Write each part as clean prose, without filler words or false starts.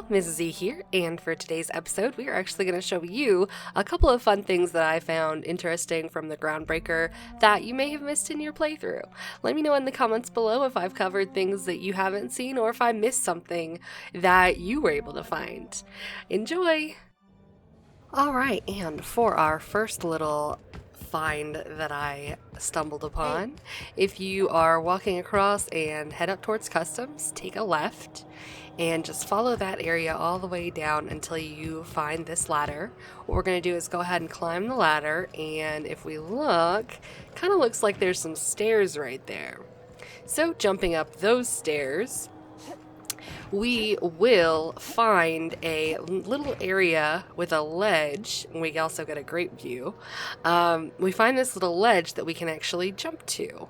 Hello, Mrs. E here, and for today's episode, we are actually going to show you a couple of fun things that I found interesting from the Groundbreaker that you may have missed in your playthrough. Let me know in the comments below if I've covered things that you haven't seen or if I missed something that you were able to find. Enjoy! Alright, and for our first little find that I stumbled upon, if you are walking across and head up towards customs, take a left and just follow that area all the way down until you find this ladder. What we're going to do is go ahead and climb the ladder, and if we look, kind of looks like there's some stairs right there. So jumping up those stairs, we will find a little area with a ledge, and we also get a great view. We find this little ledge that we can actually jump to.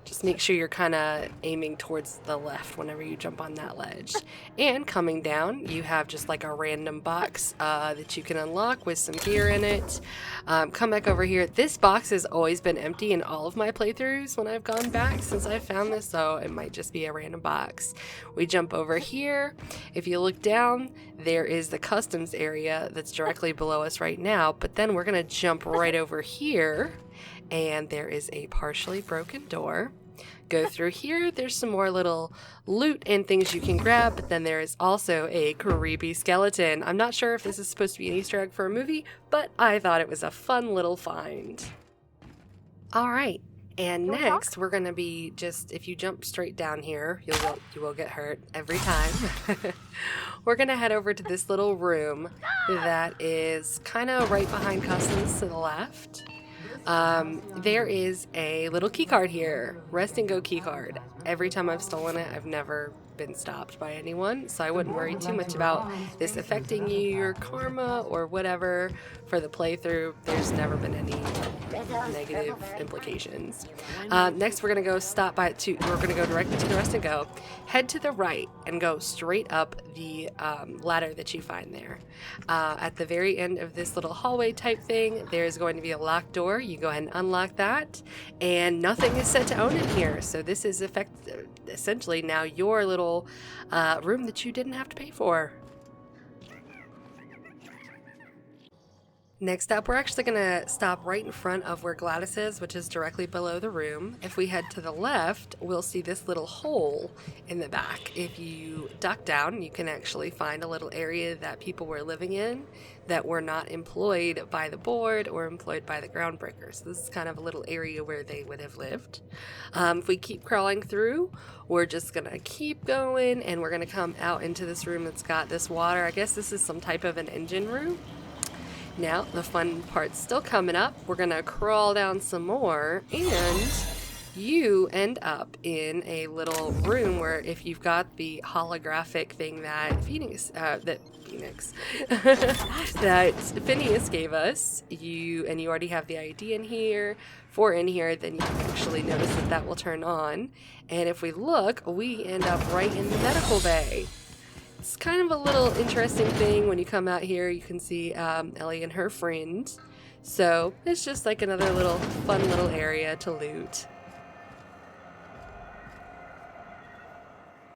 Just make sure you're kind of aiming towards the left whenever you jump on that ledge. And coming down, you have just like a random box that you can unlock with some gear in it. Come back over here. This box has always been empty in all of my playthroughs when I've gone back since I found this, so it might just be a random box. We jump over here. If you look down, there is the customs area that's directly below us right now, but then we're going to jump right over here. And there is a partially broken door. Go through here, there's some more little loot and things you can grab, but then there is also a creepy skeleton. I'm not sure if this is supposed to be an Easter egg for a movie, but I thought it was a fun little find. Alright, and next we're going to be just, if you jump straight down here, you will get hurt every time. We're going to head over to this little room that is kind of right behind customs to the left. There is a little key card here, rest and go key card. Every time I've stolen it, I've never been stopped by anyone, so I wouldn't worry too much about this affecting you, your karma, or whatever for the playthrough. There's never been any negative implications. Next, we're gonna go we're gonna go directly to the rest and go. Head to the right and go straight up the ladder that you find there. At the very end of this little hallway type thing, there's going to be a locked door. You go ahead and unlock that, and nothing is set to own in here. So this is essentially now your little room that you didn't have to pay for. Next up, we're actually going to stop right in front of where Gladys is, which is directly below the room. If we head to the left, we'll see this little hole in the back. If you duck down, you can actually find a little area that people were living in that were not employed by the board or employed by the Groundbreaker. So this is kind of a little area where they would have lived. If we keep crawling through, we're just going to keep going, and we're going to come out into this room that's got this water. I guess this is some type of an engine room. Now, the fun part's still coming up. We're going to crawl down some more, and you end up in a little room where if you've got the holographic thing that Phineas gave us, you already have the ID in here, then you can actually notice that will turn on. And if we look, we end up right in the medical bay. It's kind of a little interesting thing. When you come out here, you can see Ellie and her friend. So it's just like another little fun little area to loot.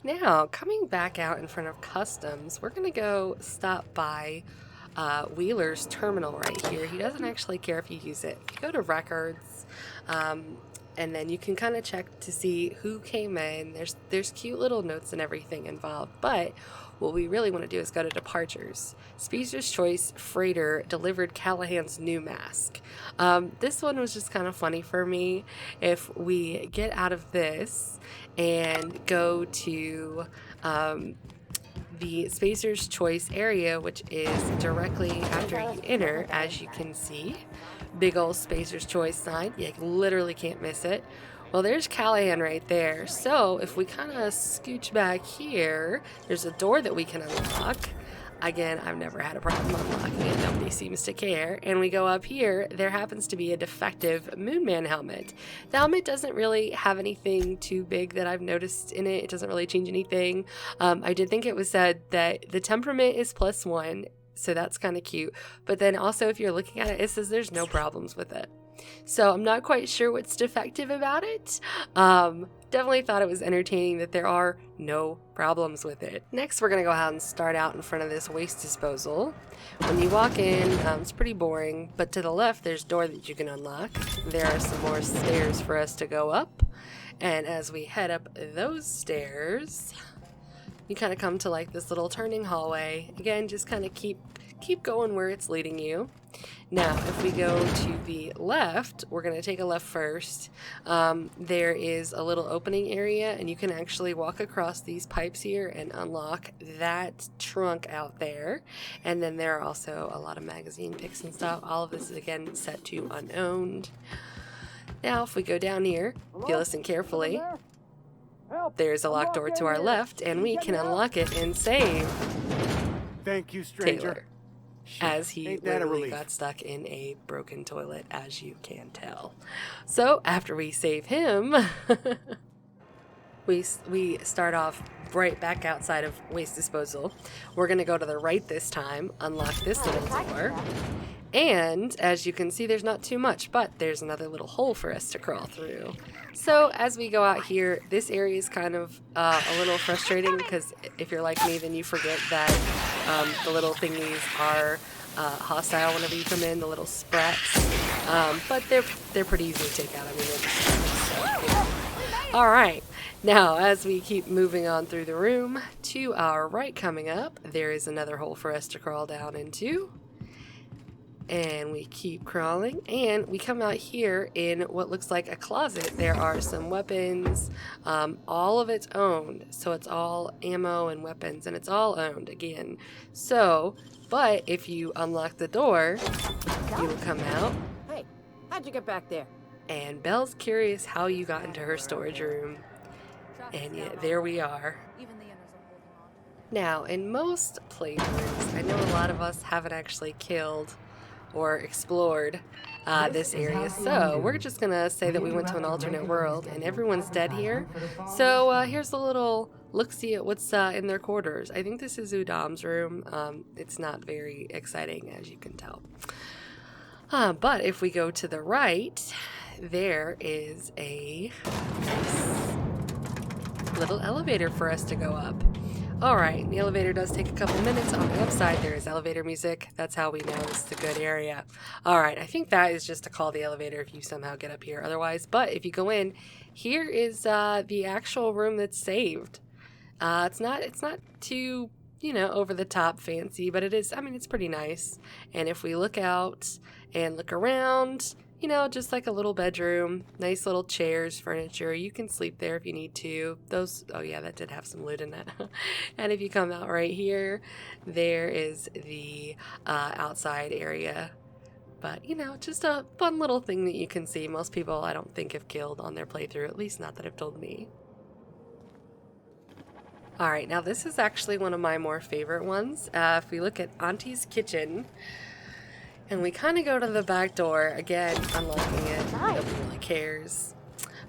Now, coming back out in front of customs, we're going to go stop by Wheeler's terminal right here. He doesn't actually care if you use it. If you go to records, and then you can kind of check to see who came in. There's cute little notes and everything involved, but what we really want to do is go to departures. Speedster's Choice Freighter delivered Callahan's new mask. This one was just kind of funny for me. If we get out of this and go to the Spacer's Choice area, which is directly after you enter, as you can see. Big old Spacer's Choice sign. You literally can't miss it. Well, there's Callahan right there. So if we kind of scooch back here, there's a door that we can unlock. Again, I've never had a problem unlocking it. Nobody seems to care. And we go up here. There happens to be a defective Moonman helmet. The helmet doesn't really have anything too big that I've noticed in it. It doesn't really change anything. I did think it was said that the temperament is +1. So that's kind of cute. But then also if you're looking at it, it says there's no problems with it. So I'm not quite sure what's defective about it. Definitely thought it was entertaining that there are no problems with it. Next, we're gonna go ahead and start out in front of this waste disposal. When you walk in, it's pretty boring, but to the left, there's a door that you can unlock. There are some more stairs for us to go up. And as we head up those stairs, you kind of come to like this little turning hallway. Again, just kind of keep going where it's leading you. Now, if we go to the left, we're going to take a left first. There is a little opening area, and you can actually walk across these pipes here and unlock that trunk out there. And then there are also a lot of magazine picks and stuff. All of this is, again, set to unowned. Now, if we go down here, if you listen carefully, there's a locked door to our left, and we can unlock it and save Thank you, stranger. Taylor, as he literally got stuck in a broken toilet, as you can tell. So after we save him, we start off right back outside of waste disposal. We're going to go to the right this time, unlock this little door. And as you can see, there's not too much, but there's another little hole for us to crawl through. So as we go out here, this area is kind of a little frustrating because if you're like me, then you forget that the little thingies are hostile whenever you come in, the little sprats. But they're pretty easy to take out. I mean, they're just so, yeah. All right. Now, as we keep moving on through the room, to our right coming up, there is another hole for us to crawl down into. And we keep crawling, and we come out here in what looks like a closet. There are some weapons, all of it's owned, so it's all ammo and weapons, and it's all owned again. So, but if you unlock the door, you will come out. Hey, how'd you get back there? And Belle's curious how you got into her storage room. And yet, there we are. Now, in most playthroughs, I know a lot of us haven't actually killed or explored this area, so we're just gonna say that we went to an alternate world and everyone's dead here. So here's a little look-see at what's in their quarters. I think this is Udam's room. It's not very exciting, as you can tell. But if we go to the right, there is a nice little elevator for us to go up. Alright, the elevator does take a couple minutes. On the upside, there is elevator music. That's how we know it's a good area. Alright, I think that is just to call the elevator if you somehow get up here otherwise. But if you go in, here is the actual room that's saved. It's not too, over the top fancy, but it is, I mean, it's pretty nice. And if we look out and look around, just like a little bedroom, nice little chairs, furniture. You can sleep there if you need to. Those, oh yeah, that did have some loot in it. And if you come out right here, there is the outside area. But, just a fun little thing that you can see. Most people, I don't think, have killed on their playthrough, at least not that have told me. Alright, now this is actually one of my more favorite ones. If we look at Auntie's kitchen, and we kind of go to the back door, again, unlocking it, nobody really cares.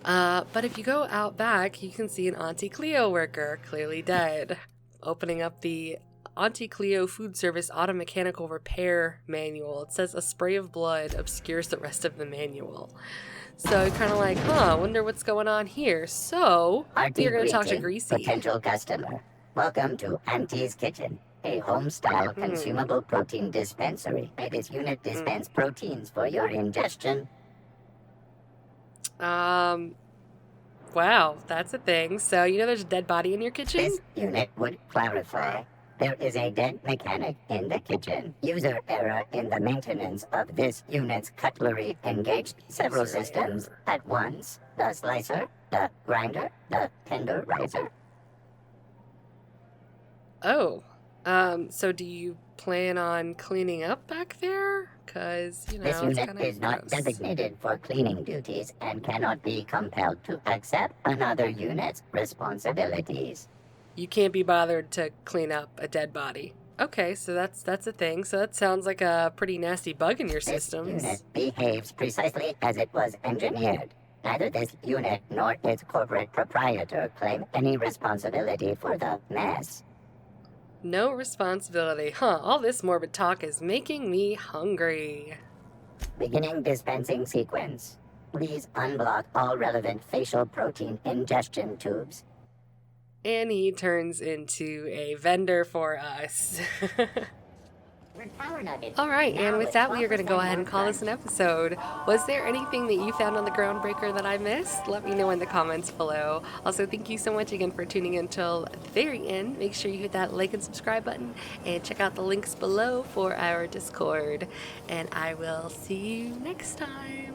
But if you go out back, you can see an Auntie Cleo worker, clearly dead. Opening up the Auntie Cleo Food Service Auto Mechanical Repair Manual. It says a spray of blood obscures the rest of the manual. So you're kind of like, I wonder what's going on here. So, you're going to talk to Greasy. Potential customer. Welcome to Auntie's Kitchen, a home-style consumable protein dispensary. This unit dispense proteins for your ingestion. Wow, that's a thing. So, there's a dead body in your kitchen? This unit would clarify. There is a dead mechanic in the kitchen. User error in the maintenance of this unit's cutlery engaged several systems at once. The slicer, the grinder, the tenderizer. Oh, so do you plan on cleaning up back there? Because, this unit is not designated for cleaning duties and cannot be compelled to accept another unit's responsibilities. You can't be bothered to clean up a dead body. Okay, so that's a thing. So that sounds like a pretty nasty bug in your systems. This unit behaves precisely as it was engineered. Neither this unit nor its corporate proprietor claim any responsibility for the mess. No responsibility. All this morbid talk is making me hungry. Beginning dispensing sequence. Please unblock all relevant facial protein ingestion tubes. And he turns into a vendor for us. Alright, and with that, we are going to go ahead and call this an episode. Was there anything that you found on the Groundbreaker that I missed? Let me know in the comments below. Also, thank you so much again for tuning in until the very end. Make sure you hit that like and subscribe button, and check out the links below for our Discord. And I will see you next time.